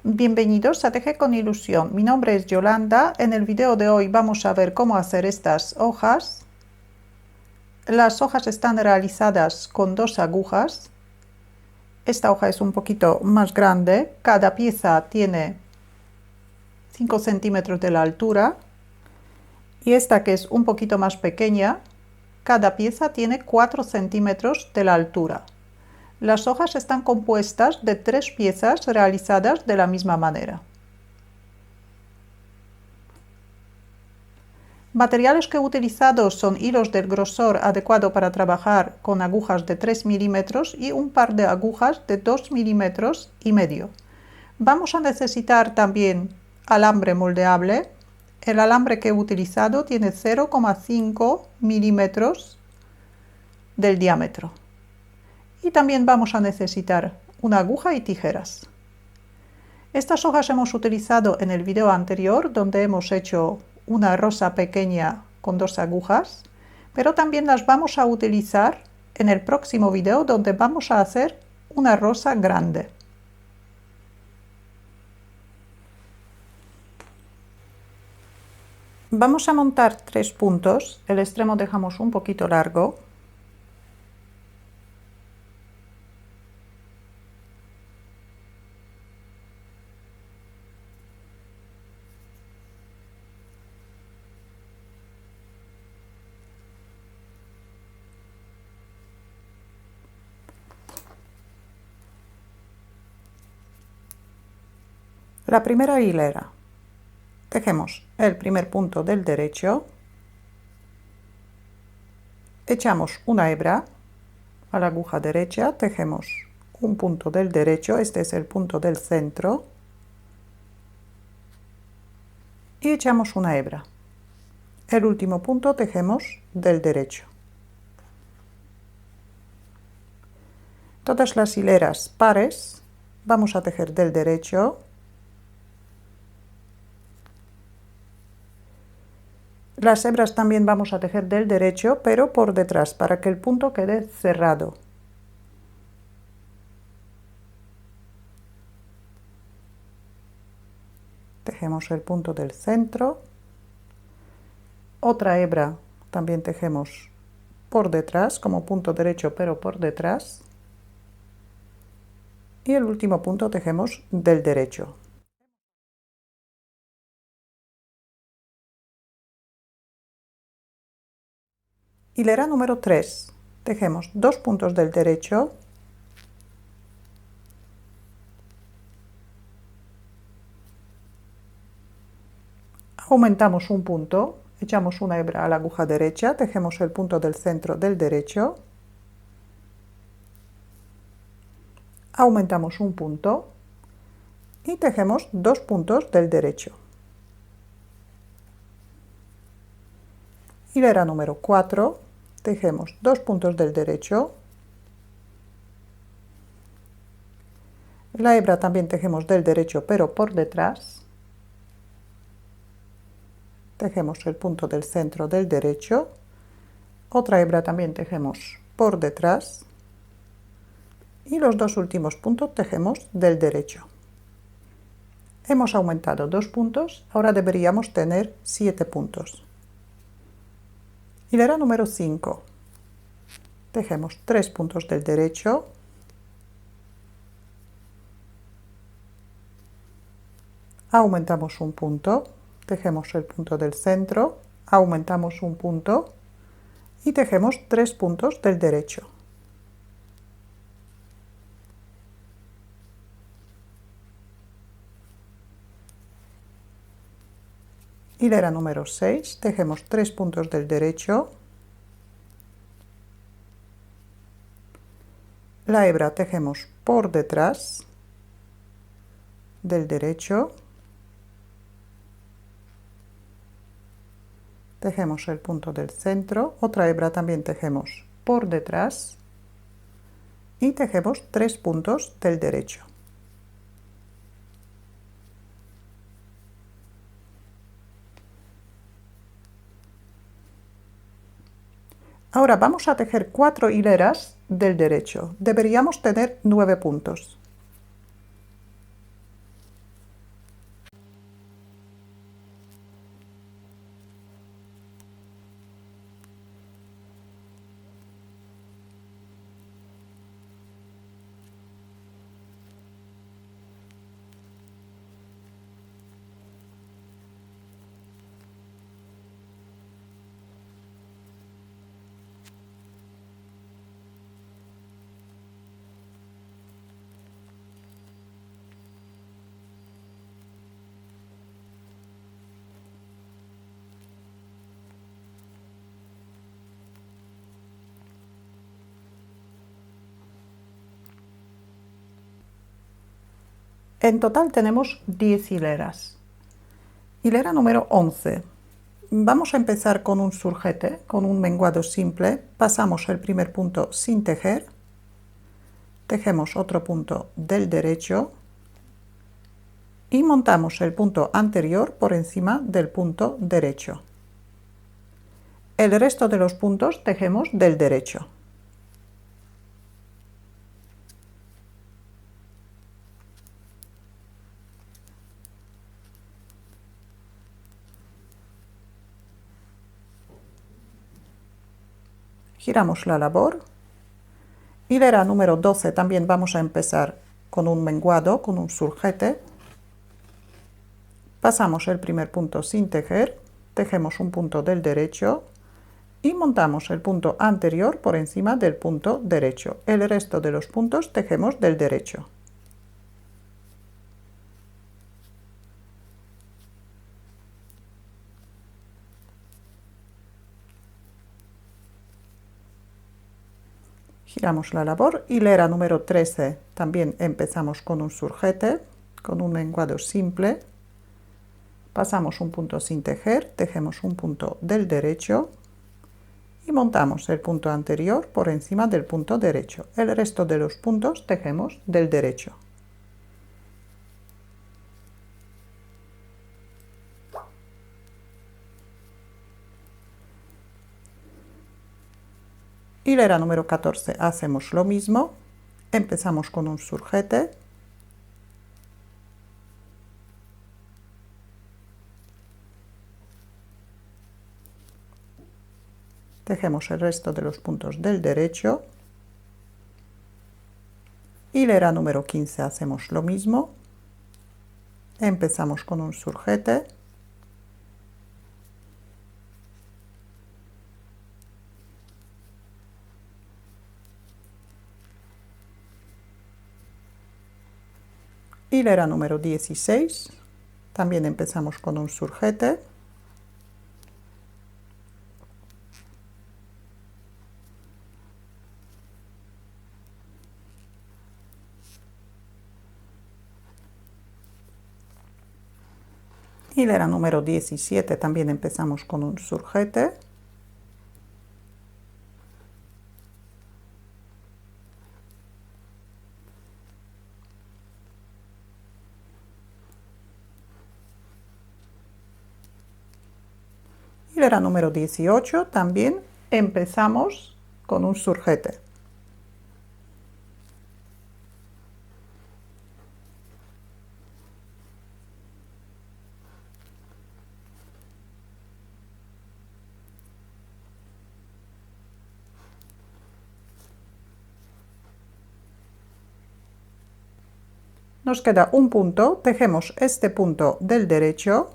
Bienvenidos a Teje con Ilusión. Mi nombre es Yolanda. En el video de hoy vamos a ver cómo hacer estas hojas. Las hojas están realizadas con 2 agujas. Esta hoja es un poquito más grande. Cada pieza tiene 5 centímetros de la altura. Y esta, que es un poquito más pequeña, cada pieza tiene 4 centímetros de la altura. Las hojas están compuestas de 3 piezas realizadas de la misma manera. Materiales que he utilizado son hilos del grosor adecuado para trabajar con agujas de 3 milímetros y un par de agujas de 2 milímetros y medio. Vamos a necesitar también alambre moldeable. El alambre que he utilizado tiene 0,5 milímetros del diámetro. Y también vamos a necesitar una aguja y tijeras. Estas hojas hemos utilizado en el video anterior, donde hemos hecho una rosa pequeña con 2 agujas, pero también las vamos a utilizar en el próximo video, donde vamos a hacer una rosa grande. Vamos a montar 3 puntos. El extremo dejamos un poquito largo. La primera hilera. Tejemos el primer punto del derecho, echamos una hebra a la aguja derecha, tejemos un punto del derecho, este es el punto del centro, y echamos una hebra. El último punto tejemos del derecho. Todas las hileras pares vamos a tejer del derecho. Las hebras también vamos a tejer del derecho, pero por detrás, para que el punto quede cerrado. Tejemos el punto del centro. Otra hebra también tejemos por detrás, como punto derecho, pero por detrás. Y el último punto tejemos del derecho. Hilera número 3. Tejemos 2 puntos del derecho, aumentamos un punto, echamos una hebra a la aguja derecha, tejemos el punto del centro del derecho, aumentamos un punto y tejemos 2 puntos del derecho. Hilera número 4, tejemos 2 puntos del derecho, la hebra también tejemos del derecho pero por detrás, tejemos el punto del centro del derecho, otra hebra también tejemos por detrás y los 2 últimos puntos tejemos del derecho. Hemos aumentado 2 puntos, ahora deberíamos tener 7 puntos. Hilera número 5. Tejemos 3 puntos del derecho, aumentamos un punto, tejemos el punto del centro, aumentamos un punto y tejemos 3 puntos del derecho. Hilera número 6, tejemos 3 puntos del derecho, la hebra tejemos por detrás del derecho, tejemos el punto del centro, otra hebra también tejemos por detrás y tejemos 3 puntos del derecho. Ahora vamos a tejer 4 hileras del derecho. Deberíamos tener 9 puntos. En total tenemos 10 hileras. Hilera número 11. Vamos a empezar con un surjete, con un menguado simple. Pasamos el primer punto sin tejer. Tejemos otro punto del derecho. Y montamos el punto anterior por encima del punto derecho. El resto de los puntos tejemos del derecho. Giramos la labor. Hilera número 12 también vamos a empezar con un menguado, con un surjete. Pasamos el primer punto sin tejer, tejemos un punto del derecho y montamos el punto anterior por encima del punto derecho. El resto de los puntos tejemos del derecho. Giramos la labor. Hilera número 13 también empezamos con un surjete, con un menguado simple. Pasamos un punto sin tejer, tejemos un punto del derecho y montamos el punto anterior por encima del punto derecho. El resto de los puntos tejemos del derecho. Hilera número 14 hacemos lo mismo, empezamos con un surjete, tejemos el resto de los puntos del derecho. Hilera número 15 hacemos lo mismo, empezamos con un surjete, hilera número 16, también empezamos con un surjete, hilera número 17 también empezamos con un surjete, hilera número 18 también empezamos con un surjete. Nos queda un punto, tejemos este punto del derecho,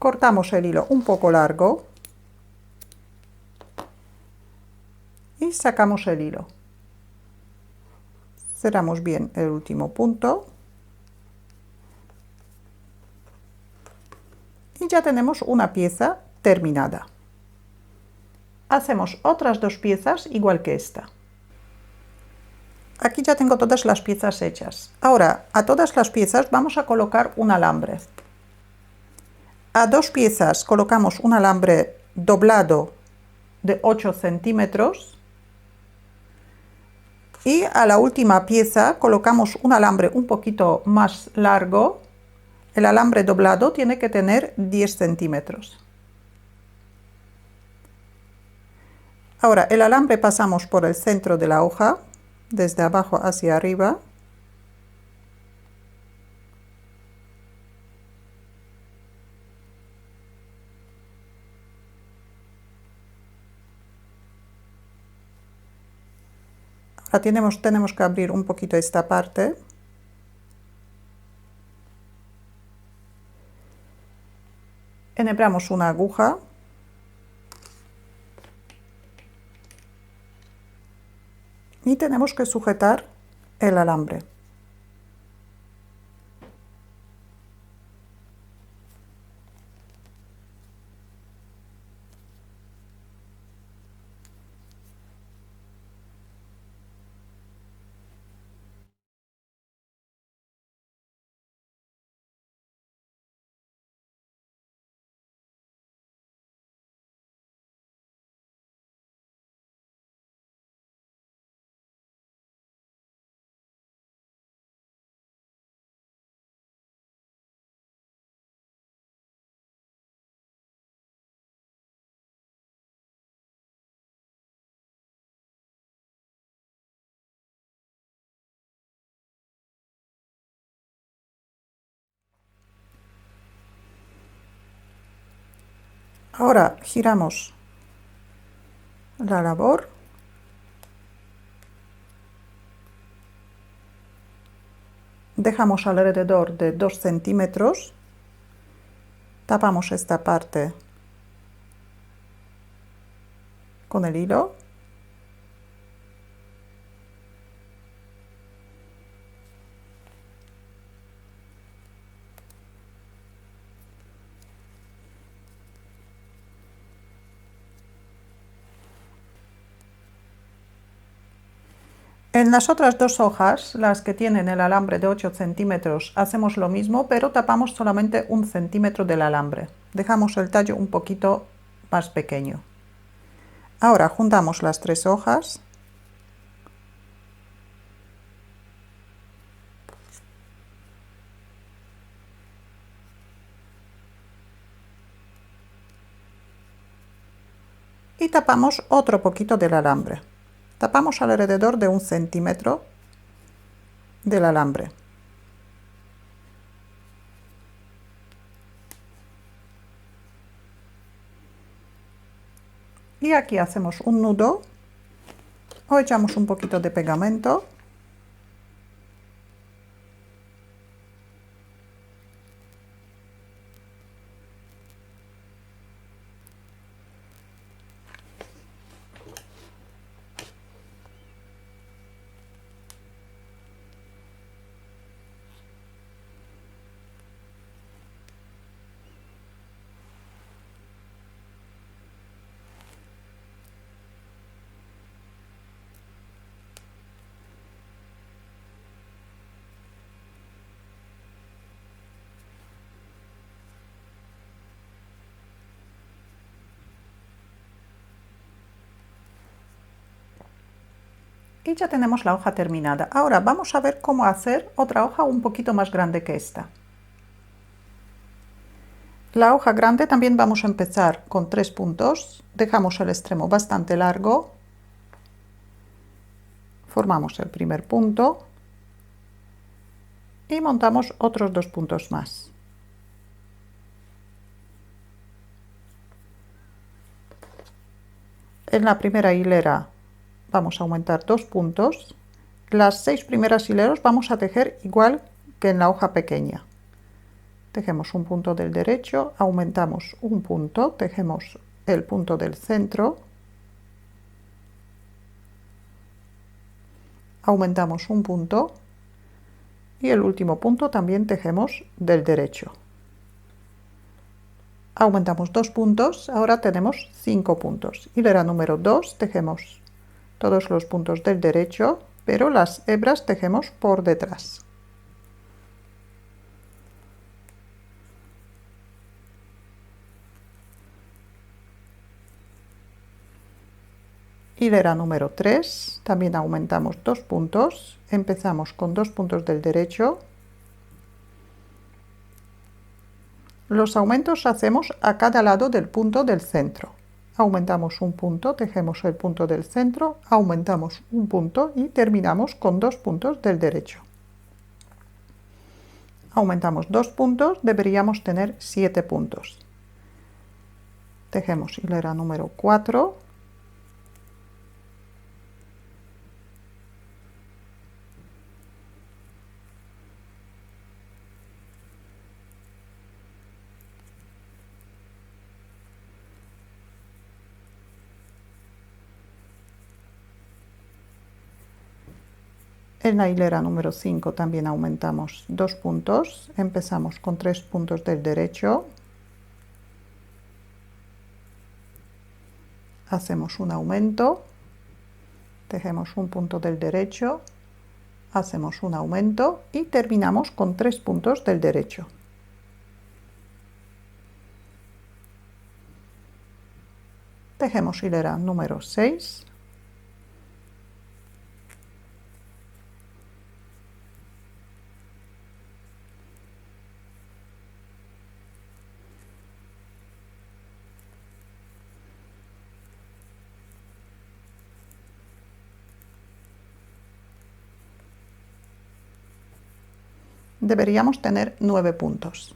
cortamos el hilo un poco largo y sacamos el hilo. Cerramos bien el último punto y ya tenemos una pieza terminada. Hacemos otras dos piezas igual que esta. Aquí ya tengo todas las piezas hechas. Ahora, a todas las piezas vamos a colocar un alambre. A dos piezas colocamos un alambre doblado de 8 centímetros y a la última pieza colocamos un alambre un poquito más largo. El alambre doblado tiene que tener 10 centímetros. Ahora el alambre pasamos por el centro de la hoja, desde abajo hacia arriba. Ahora tenemos que abrir un poquito esta parte. Enhebramos una aguja. Y tenemos que sujetar el alambre. Ahora giramos la labor. Dejamos alrededor de 2 centímetros. Tapamos esta parte con el hilo. En las otras dos hojas, las que tienen el alambre de 8 centímetros, hacemos lo mismo, pero tapamos solamente 1 centímetro del alambre. Dejamos el tallo un poquito más pequeño. Ahora juntamos las tres hojas. Y tapamos otro poquito del alambre. Tapamos alrededor de 1 centímetro del alambre. Y aquí hacemos un nudo o echamos un poquito de pegamento. Y ya tenemos la hoja terminada. Ahora vamos a ver cómo hacer otra hoja un poquito más grande que esta. La hoja grande también vamos a empezar con 3 puntos. Dejamos el extremo bastante largo. Formamos el primer punto. Y montamos otros 2 puntos más. En la primera hilera vamos a aumentar 2 puntos. Las 6 primeras hileras vamos a tejer igual que en la hoja pequeña. Tejemos un punto del derecho, aumentamos un punto, tejemos el punto del centro, aumentamos un punto y el último punto también tejemos del derecho. Aumentamos 2 puntos, ahora tenemos 5 puntos. Hilera número 2, tejemos todos los puntos del derecho, pero las hebras tejemos por detrás. Hilera número 3, también aumentamos 2 puntos, empezamos con 2 puntos del derecho. Los aumentos hacemos a cada lado del punto del centro. Aumentamos un punto, tejemos el punto del centro, aumentamos un punto y terminamos con 2 puntos del derecho. Aumentamos 2 puntos, deberíamos tener 7 puntos. Tejemos hilera número 4. En la hilera número 5 también aumentamos 2 puntos, empezamos con 3 puntos del derecho, hacemos un aumento, tejemos un punto del derecho, hacemos un aumento y terminamos con 3 puntos del derecho. Tejemos hilera número 6. Deberíamos tener 9 puntos.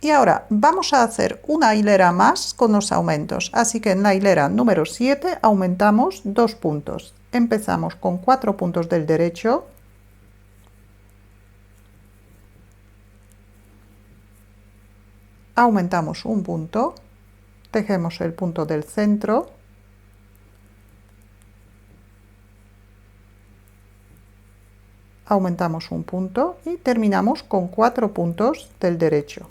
Y Y ahora vamos a hacer una hilera más con los aumentos, así que en la hilera número 7 aumentamos 2 puntos. Empezamos con 4 puntos del derecho, aumentamos un punto, tejemos el punto del centro, aumentamos un punto y terminamos con 4 puntos del derecho.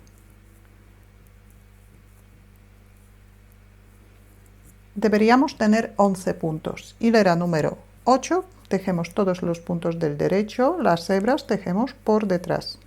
Deberíamos tener 11 puntos. Hilera número 8, tejemos todos los puntos del derecho, las hebras tejemos por detrás.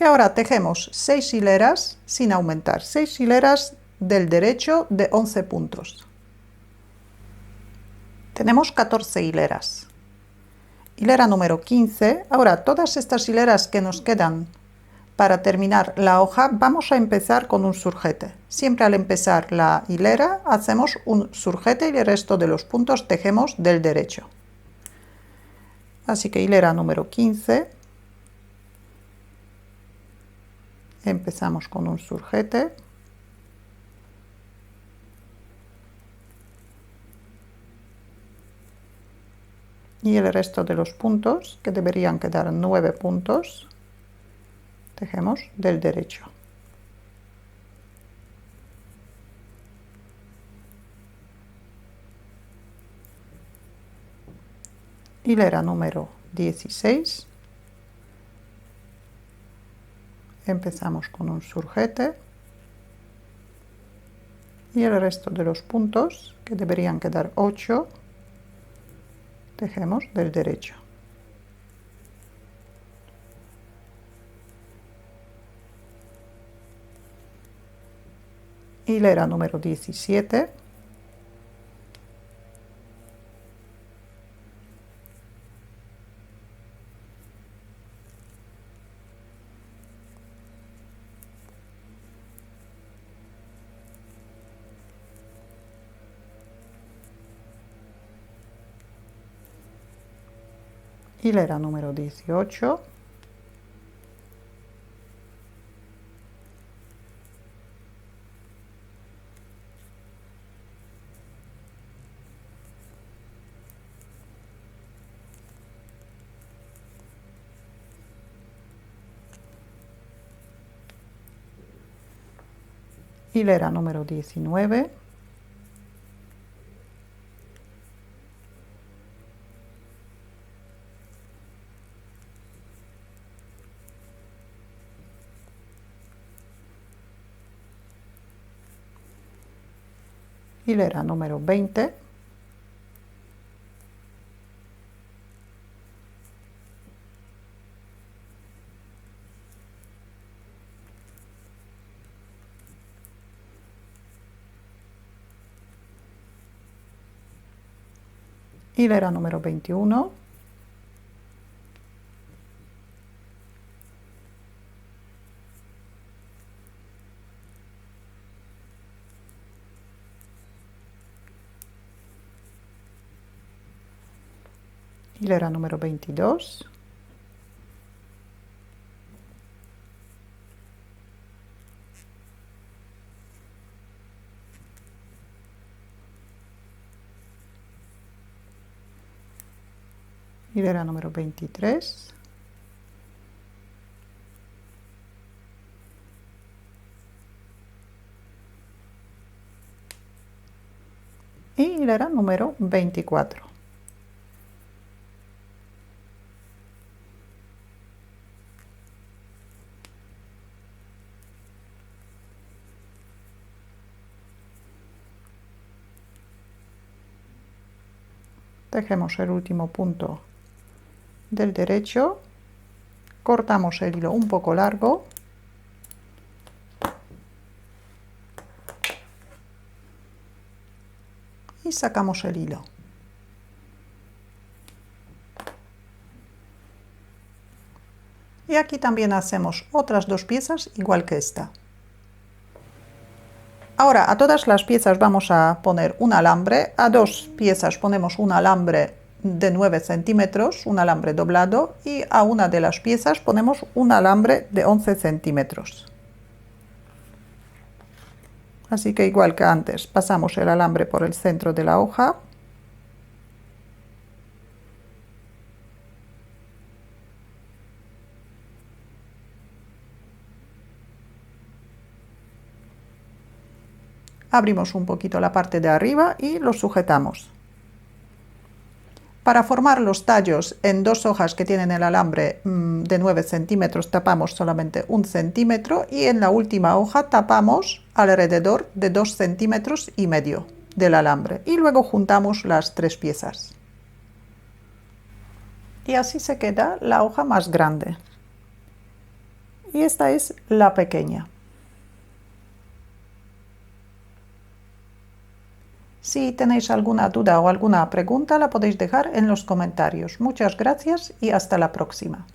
Y ahora tejemos 6 hileras sin aumentar, 6 hileras del derecho de 11 puntos. Tenemos 14 hileras. Hilera número 15. Ahora todas estas hileras que nos quedan para terminar la hoja vamos a empezar con un surjete. Siempre al empezar la hilera hacemos un surjete y el resto de los puntos tejemos del derecho. Así que hilera número 15. Empezamos con un surjete. Y el resto de los puntos, que deberían quedar 9 puntos, tejemos del derecho. Hilera número 16. Empezamos con un surjete y el resto de los puntos, que deberían quedar 8, tejemos del derecho. Hilera número 17. Hilera número 18. Hilera número 19. Hilera número 20. Hilera número 21. Hilera número 22. Hilera número 23. Y hilera número 24. Tejemos el último punto del derecho, cortamos el hilo un poco largo y sacamos el hilo. Y aquí también hacemos otras 2 piezas igual que esta. Ahora a todas las piezas vamos a poner un alambre. A 2 piezas ponemos un alambre de 9 centímetros, un alambre doblado, y a una de las piezas ponemos un alambre de 11 centímetros. Así que igual que antes, pasamos el alambre por el centro de la hoja. Abrimos un poquito la parte de arriba y lo sujetamos. Para formar los tallos en 2 hojas que tienen el alambre de 9 centímetros tapamos solamente 1 centímetro y en la última hoja tapamos alrededor de 2,5 centímetros del alambre y luego juntamos las 3 piezas. Y así se queda la hoja más grande. Y esta es la pequeña. Si tenéis alguna duda o alguna pregunta, la podéis dejar en los comentarios. Muchas gracias y hasta la próxima.